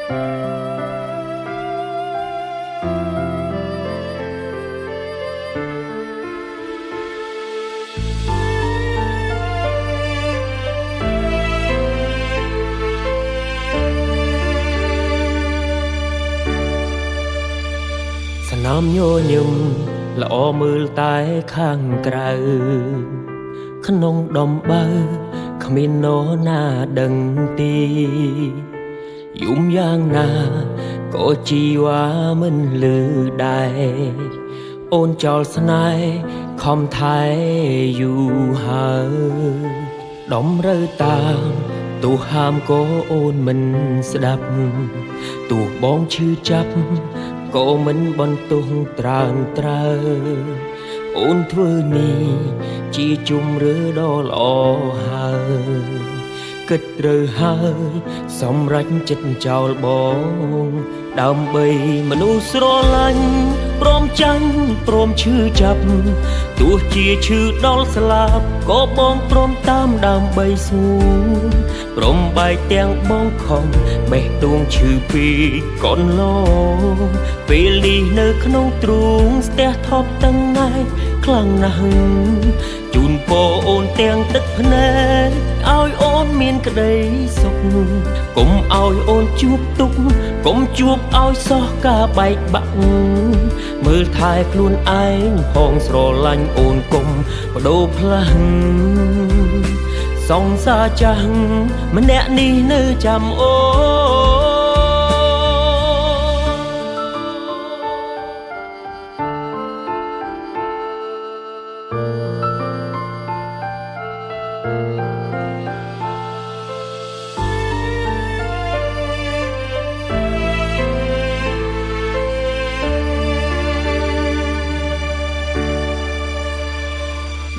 น้ำโยยมละอมือตายข้างไกลขนงดอมเบอขมินโนหน้าดังตียุ่มย่างนาก็จีว่ามันลือได้โอนจอลสนายคอมไทยอยู่หาดอมเรือตามตูห้ามก็โอนมันสดับตูบ้องชื่อจับก็มันบนตุงตรางตราโอนทั่วนี้จีจุมหรือดอลอหาគិតរើហើយសម្រេចចិត្តចោលបងដើម្បីមនុស្សស្រឡាញ់ព្រមចាញ់ព្រមឈឺចាប់ទោះជាឈឺដល់ស្លាប់ក៏បងព្រមតាមដើម្បីស្ងួនព្រមបែកទាំងបងខំបេះដូងឈឺពីកូនឡងពេលនេះនៅក្នុងទ្រូងស្ទះថប់ទាំងថ្ងៃខ្លាំងណាស់ជូនពរអូនទាំងទឹកភ្នែកឲ្យអូនមានក្តីសុខកុំឲ្យអូនជួបទុក្ខកុំជួបឲ្យសោះការបែកបាក់មើលថែខ្លួនឯងផងស្រឡាញ់អូនកុំបដូរផ្លាំងសង្សារចាស់ម្នាក់នេះនៅចាំអូ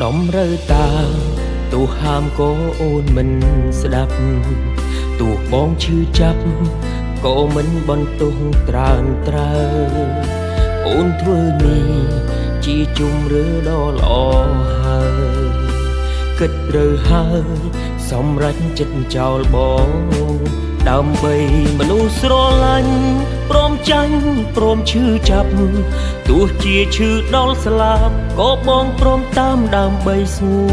ដុំរើតាទោះហាមក៏អូនមិនស្ដាប់ទោះបងឈឺចាប់ក៏មិនបន្ទោសត្រើនត្រើអូនធ្វើនេះជាជុំឬដ៏ល្អហើយគិតរើហើយសម្រេចចិត្តចោលបងដើម្បីមនុស្សស្រឡាញ់ព្រមចាញ់ព្រមឈឺចាប់ទោះជាឈឺដល់ស្លាប់ក៏បងព្រមតាមដើម្បីស្ងួ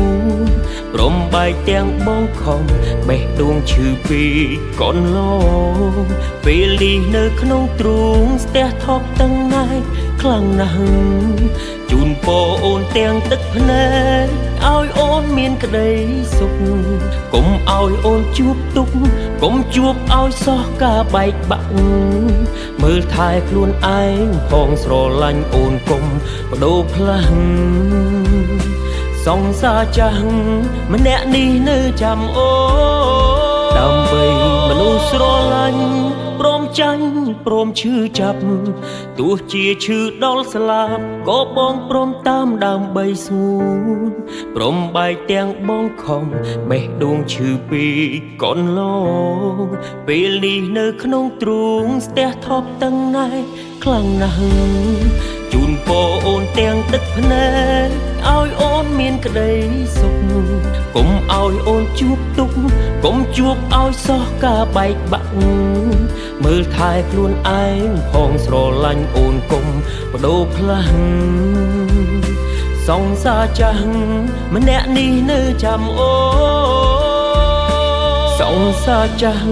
នព្រមបែកទាំងបងខំបេះដូងឈឺពីកូនឡងពេលនេះនៅក្នុងទ្រូងស្ទះថប់ទាំងថ្ងៃខ្លាំងណាស់ជូនពរអូនទាំងទឹកភ្នែកឲ្យអូនមានក្តីសុខកុំឲ្យអូនជួបទុក្ខកុំជួបឲ្យសោះការបែកបាក់មើលថែខ្លួនឯងផងស្រឡាញ់អូនកុំបដូរផ្លាំងសង្សារចាស់ម្នាក់នេះនៅចាំអូដើម្បីមនុស្សស្រឡាញ់ព្រមចាញ់ព្រមឈឺចាប់ទោះជាឈឺដល់ស្លាប់ក៏បងព្រមតាមដើម្បីស្ងួនព្រមបែកទាំងបងខំបេះដូងឈឺពីកូនឡងពេលនេះនៅក្នុងទ្រូងស្ទះថប់ទាំងថ្ងៃខ្លាំងណាស់ជូនពរអូនទាំងទឹកភ្នែកឲ្យអូនមានក្តីសុខកុំឲ្យអូនជួបទុក្ខកុំជួបឲ្យសោះការបែកបាក់មើលថែខ្លួនឯងផងស្រឡាញ់អូនកុំបដូរផ្លាំងសង្សារចាស់ម្នាក់នេះនៅចាំអូសង្សារចាស់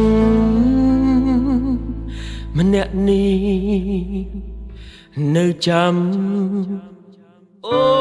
ម្នាក់នេះនៅចាំអូ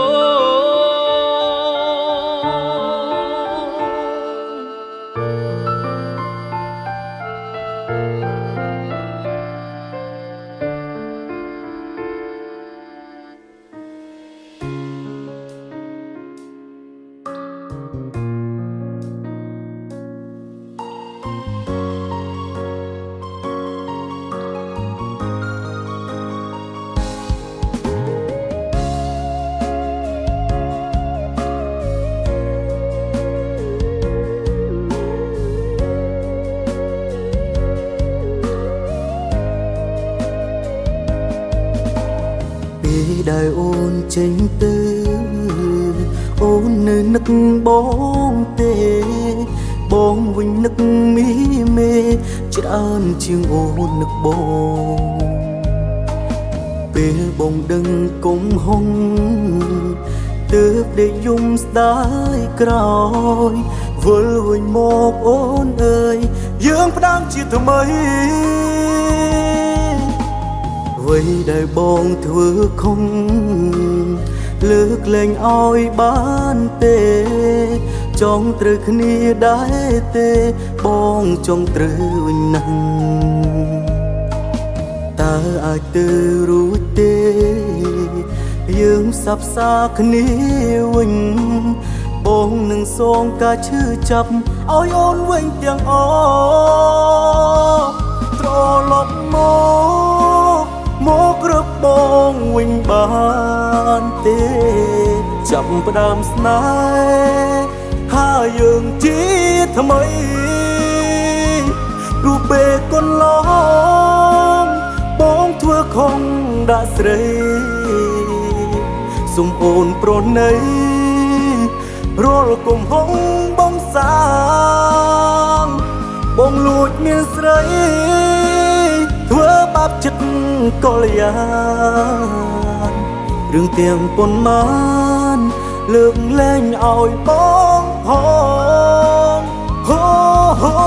ដែលអូនចេញទៅអូននៅនឹកបងទេ បងវិញនឹកមីមេច្រើនជាងអូននឹកបងពេលបងដឹងគុំហុងទើបได้យំស្ដាយក្រោយវិលវិញមកអូនអើយយើងផ្ដាំជាថ្មីអ្វីដែលបងធ្វើខុសលើកលែងឲ្យបានទេចង់ត្រូវគ្នាដែរទេបងចង់ត្រូវវិញណាស់តើអាចទៅរួចទេយើងសាប់សាគ្នាវិញបងនឹងសងការឈឺចាប់ឲ្យអូនវិញទាំងអស់ត្រឡប់មកក្រឹបបងវិញបានទេចាប់ផ្ដើមស្នេហ៍ហើយយើងជាថ្មីរូបពេលកន្លងបងធ្វើខុសដាក់ស្រីសុំអូនប្រណីរាល់គុំហុងបងសាងបងលួចមានស្រីធ្វើបាបចិត្តកលយានរឿងទាំងប៉ុន្មានលើកលែងឲ្យបងហងហូ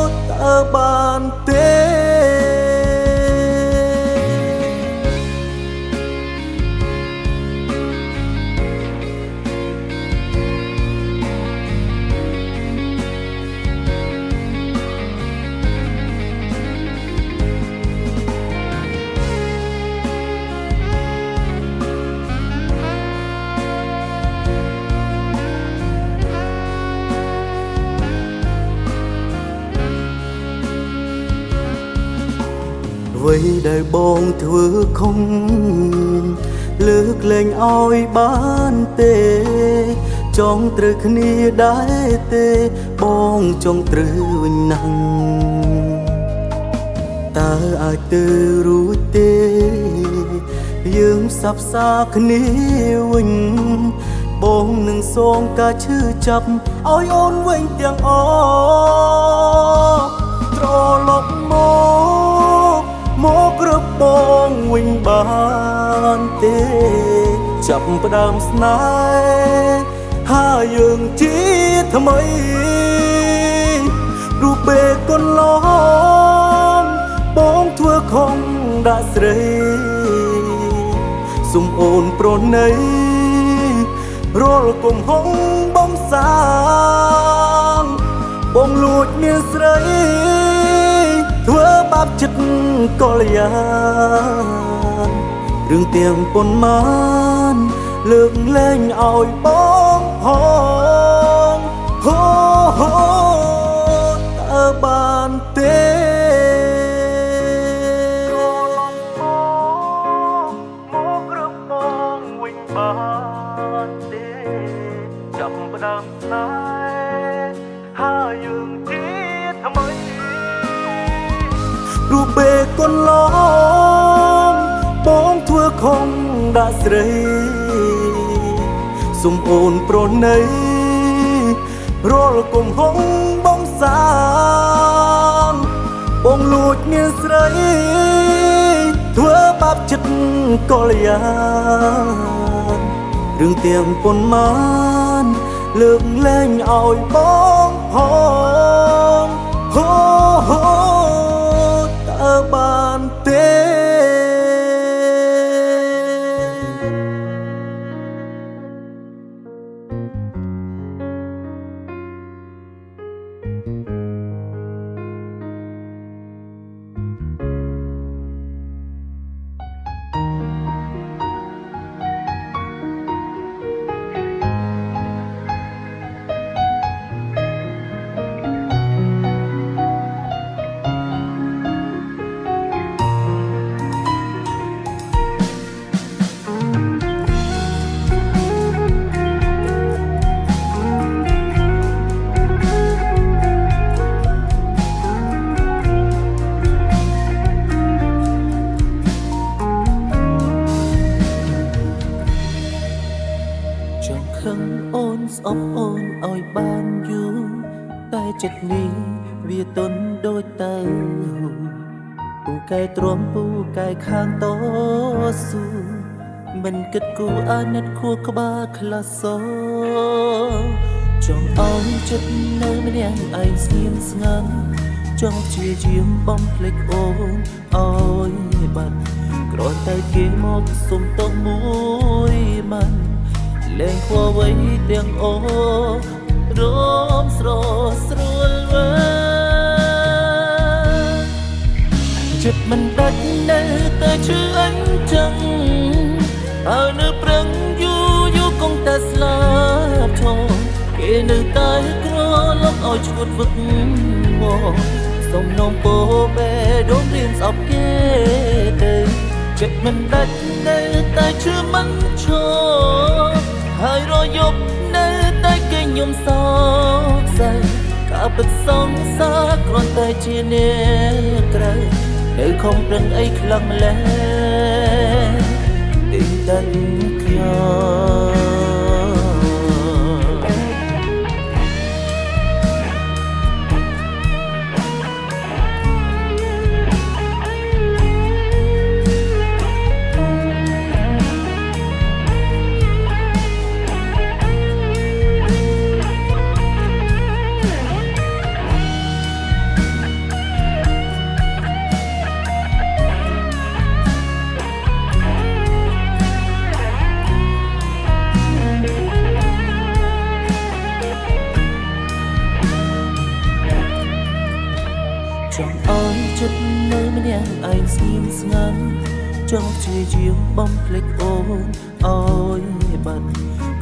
តើបានទេអ្វីដែលបងធ្វើខុសលើកលែងឲ្យបានទេចង់ត្រូវគ្នាដែរទេបងចង់ត្រូវវិញណាស់តើអាចទៅរួចទេយើងសាប់សាគ្នាវិញបងនឹងសងការឈឺចាប់ឲ្យអូនវិញទាំងអស់ត្រឡប់មកក្រឹបបងវិញបានទេចាប់ផ្ដើមស្នេហ៍ហើយយើងជាថ្មីរូបពេលកន្លងបងធ្វើខុសដាក់ស្រីសុំអូនប្រណីរាល់គុំហុងបងសាងបងលួចមានស្រីធ្វើបាបចិត្តកលយានរឿងទាំងប៉ុន្មានលើកលែងឲ្យបងហងហូតើបានទេមកក្រឹបបងវិញបានទេចាប់ផ្ដើមស្នេហ៍ហើយយើងជាថ្មីរូបពេលកន្លងបងធ្វើខុសដាក់ស្រីសុំអូនប្រណីរាល់គុំហុងបងសាងបងលួចមានស្រីធ្វើបាបចិត្តកលយានរឿងទាំងប៉ុន្មានលើកលែងឲ្យបងហងហូតើបានទេចង់ខឹងអូនស្អប់អូនឲ្យបានយូរ ចិត្តនេះវាទុនដូចទៅពូកែទ្រាំពូកែខាងតស៊ូមិនគិតគូអាណិតខួរក្បាលខ្លះសោចង់ឲ្យចិត្តនៅម្នាក់ឯងស្ងៀមស្ងាត់ចង់ជាយាមបំភ្លេចអូនឲ្យបាត់គ្រាន់តែគេមកសុំទោសមួយម៉ាត់លែងខ្វល់អ្វីទាំងអូរមស្រស្រួលវើចិត្តមិនដាច់នៅតែឈឺអញ្ចឹងហើយនៅប្រឹងយូរគង់តែស្លាប់ឈរគេនៅតែក្រឡប់ឲ្យឈួតវឹកវសុំនំពោបេដុំរៀនស្អប់គេទៅចិត្តមិនដាច់នៅតែឈឺមិនឈរហើយរយប់នៅតែគេខ្ញុំសោកសៅការពិតសងសាគ្រាន់តែជាអ្នកក្រៅនៅខំប្រឹងអីខ្លាំងម្ល៉េះទីតែខ្ញុំចង់ឲ្យចិត្តនៅម្នាក់ឯងស្ងៀមស្ងាត់ចង់ជាយាមបំភ្លេចអូនឲ្យបាត់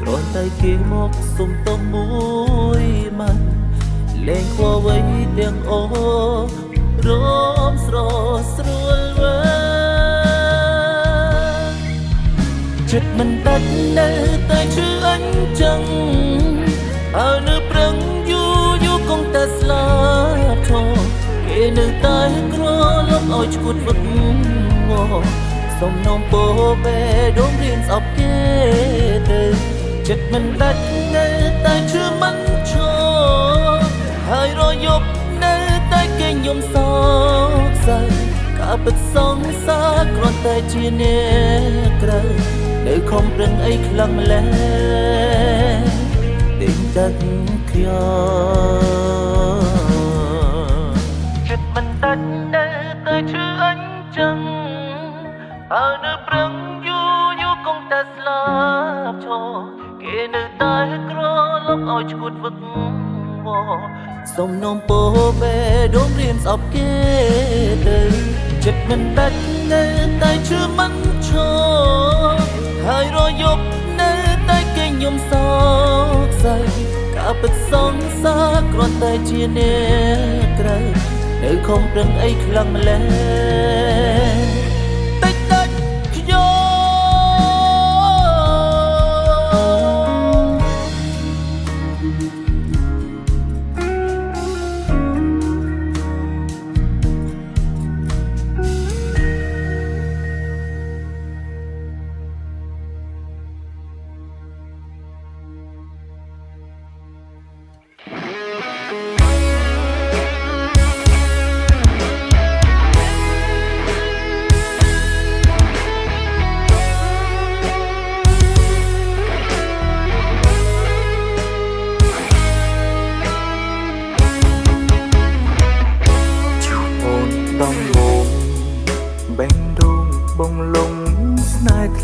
គ្រាន់តែគេមកសុំទោសមួយម៉ាត់លែងខ្វល់អ្វីទាំងអូរមស្រស្រួលវើចិត្តមិនដាច់នៅតែឈឺអញ្ចឹងហើយនៅប្រឹងយូរគង់តែស្លាប់ឈរគេនៅតែក្រឡប់ឲ្យឈួតវឹកវសុំនំពោបេដុំរៀនស្អប់គេទៅចិត្តមិនដាច់នៅតែឈឺមិនឈរហើយរយប់នៅតែគេខ្ញុំសោកសៅការពិតសងសាគ្រាន់តែជាអ្នកក្រៅនៅខំប្រឹងអីខ្លាំងម្ល៉េះទីតែខ្ញុំមិនដាច់នៅតែឈឺអញ្ចឹងហើយនៅប្រឹងយូរគង់តែស្លាប់ឈរគេនៅតែក្រឡប់ឲ្យឈួតវឹកវសុំនំពោបេដុំរៀនស្អប់គេទៅចិត្តមិនដាច់នៅតែឈឺមិនឈរហើយរយប់នៅតែគេខ្ញុំសោកសៅការពិតសងសាគ្រាន់តែជាអ្នកក្រៅនៅខំប្រឹងអីខ្លាំងម្ល៉េះតិចតិចខ្ញុំ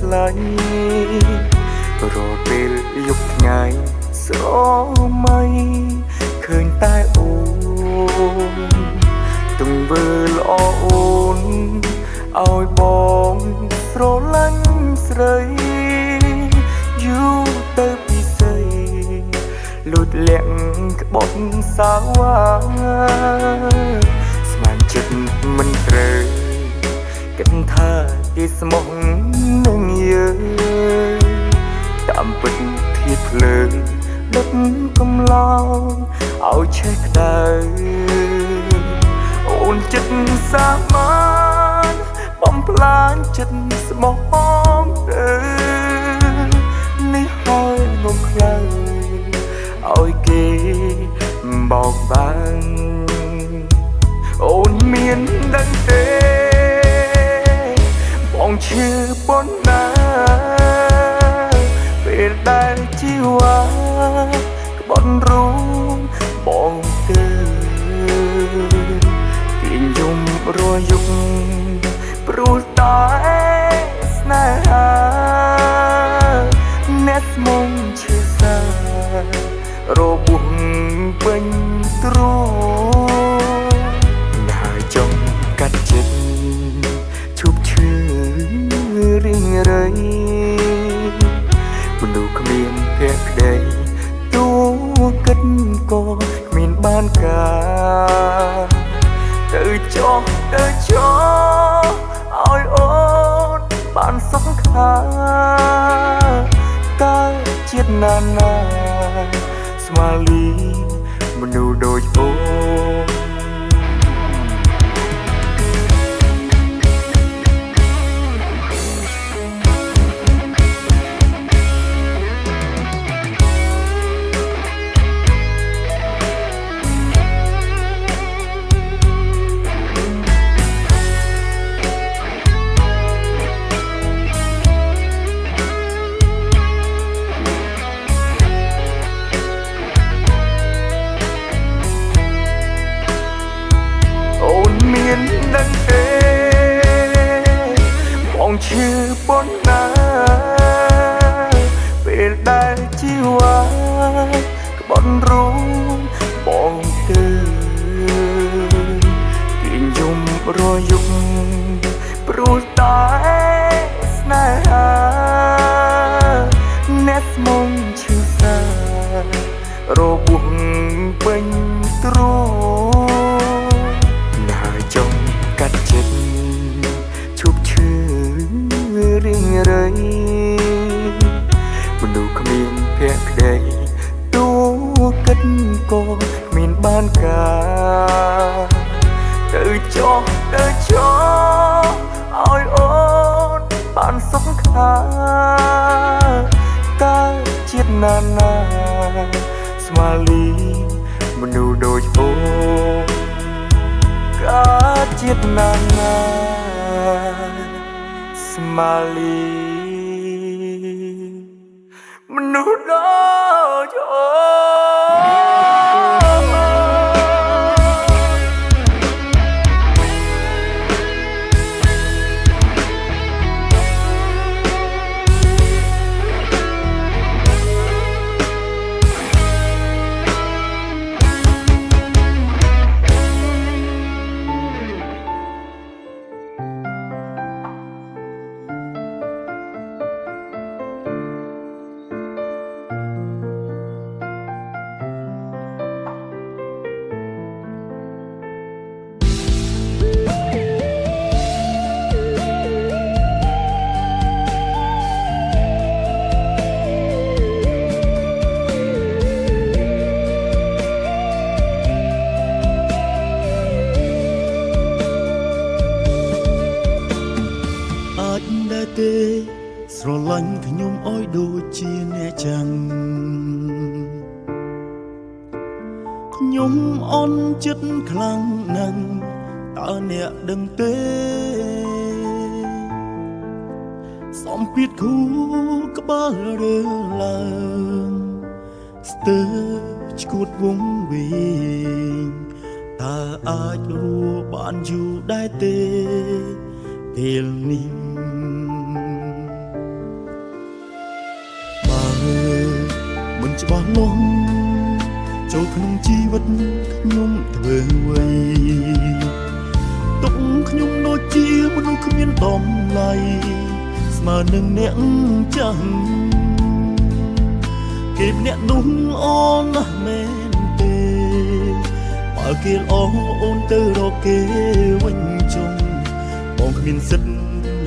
ថ្លៃរលពេលយប់ថ្ងៃស្រមៃឃើញតែអូនទង្វើល្អអូនឲ្យបងស្រឡាញ់ស្រីយូរទៅពីស្រីលូតលាក់ក្បត់សាវ៉ាស្មានចិត្តមិនត្រូវគិតថាគេស្មោះនឹងយើងតាមពិតធៀបភ្លើងដុតកំឡោងឲ្យឆេះក្តៅអូនចិត្តសាមញ្ញបំផ្លាញចិត្តស្មោះបងទៅនេះហើយងំខ្លៅឲ្យគេបោក បានអូនមានដឹងទេបងឈឺប៉ុណ្ណាពេលដែលជីវ៉ាក្បត់រូងបងទៅទាញយំរាល់យប់ព្រោះតែស្នេហាអ្នកស្មុំឈឺសារបួសពេញទ្រូងណាយចង់កាត់ចិត្តឈប់ឈឺរៀងរៃមនុស្សគ្មានភក្តីទូគិតក៏គ្មានបានការទៅចោះឲ្យអូនបានសុខខាតើជាតិណានាស្មាលីមនុស្សដូចអូនដឹងទេបងឈឺប៉ុណ្ណាពេលដែលជីវ៉ាក្បត់រូងបងទៅទាញយំរាល់យប់ព្រោះតែស្នេហាអ្នកស្មុំឈឺសារបួសពេញទ្រូងកាត់ចិត្តឈប់ឈឺរៀងរៃមនុស្សគ្មានភក្តីទូគិតក៏គ្មានបានការទៅចោះឲ្យអូនបានសុខខាតើជាតិណានាស្មាលីមនុស្សដូចអូនជាតិណានាស្មាលីមនុស្សដូចអូទេស្រឡាញ់ខ្ញុំអោយដូចជាអ្នកចាំខ្ញុំអន់ចិត្តខ្លាំងណាស់តើអ្នកដឹងទេសំពីតគូក្បាលរើឡើងស្ទើរឈួតវងវិញតើអាចរួបានយូរដែរទេពេលនេះមិនច្បាស់លាស់ចូលក្នុងជីវិតខ្ញុំធ្វើអ្វីទុកខ្ញុំដូចជាមនុស្សគ្មានតម្លៃស្មើនឹងអ្នកចាស់គេម្នាក់នោះអូនណាស់មែនទេបើគេល្អអូនទៅរកគេវិញចុងបងគ្មានសិទ្ធ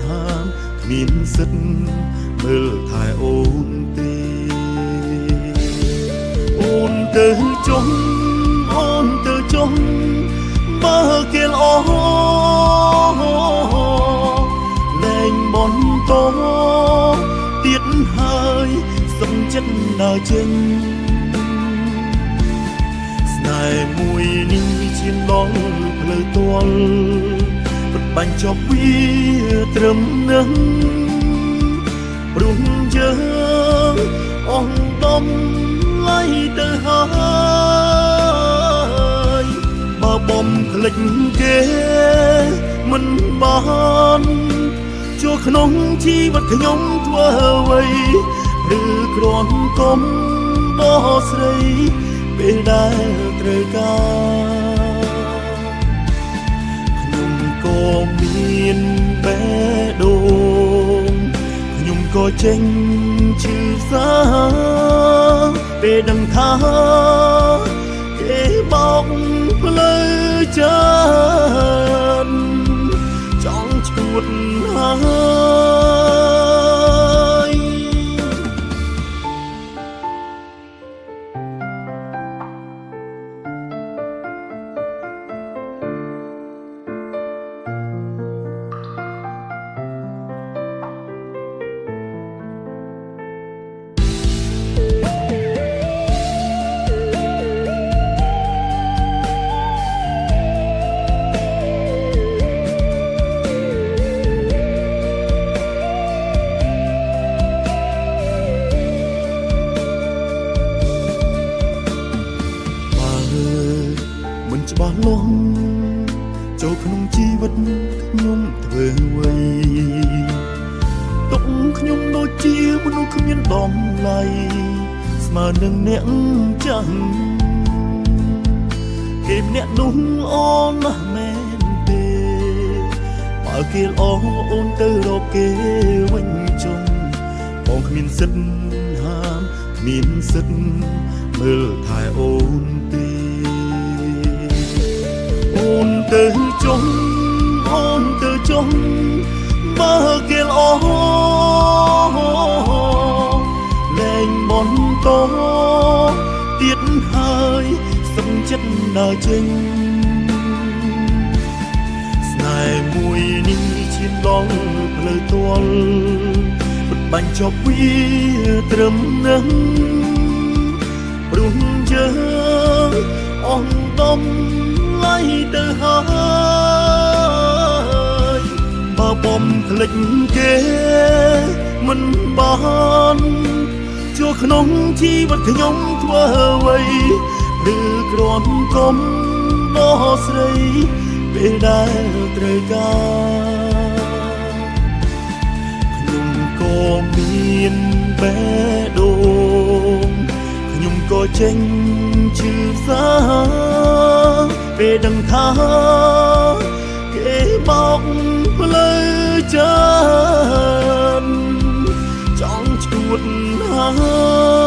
ហាមគ្មានសិទ្ធមើលថែអូនទេអូនទៅចុងបើគេល្អលែងបន្តទៀតហើយសុំចិត្តដើរចេញស្នេហ៍មួយ ល់បិទបាញ់ចប់វាត្រឹមនឹងព្រោះយើងអស់ដំឡៃទៅហើយបើបំភ្លេចគេមិនបានជួក្នុងជីវិតខ្ញុំធ្វើអ្វីឬគ្រាន់កុំដោះស្រីពេលដែលត្រូវការខ្ញុំក៏មានបេះដូងខ្ញុំក៏ចេញឈឺផ្សាពេលដឹងថាគេបោកផ្លូវចានចង់ឈួតហើយច្បាស់លាស់ចូលក្នុងជីវិតខ្ញុំធ្វើអ្វីទុកខ្ញុំដូចជាមនុស្សគ្មានតម្លៃស្មើនឹងអ្នកចាស់គេម្នាក់នោះអូនណាស់មែនទេបើគេល្អអូនទៅរកគេវិញចុងបងគ្មានសិទ្ធហាមគ្មានសិទ្ធមើលថែអូនទេអូនទៅចុងអូនទៅចុងបើគេល្អលែងបន្តទៀតហើយសំចិត្តដើរចេញស្នេហ៍មួយនេះឈានដល់ផ្លូវទាល់បិទបាញ់ចប់វាត្រឹមនឹងព្រោះយើងអស់ដំឡៃទៅហើយបើបំភ្លេចគេមិនបានជួក្នុងជីវិតខ្ញុំធ្វើអ្វីឬគ្រាន់កុំដោះស្រីពេលដែលត្រូវការខ្ញុំក៏មានបេះដូងខ្ញុំក៏ចេញឈឺផ្សាពេលដឹងថាគេបោកផ្លូវចានចង់ឈួតហើយ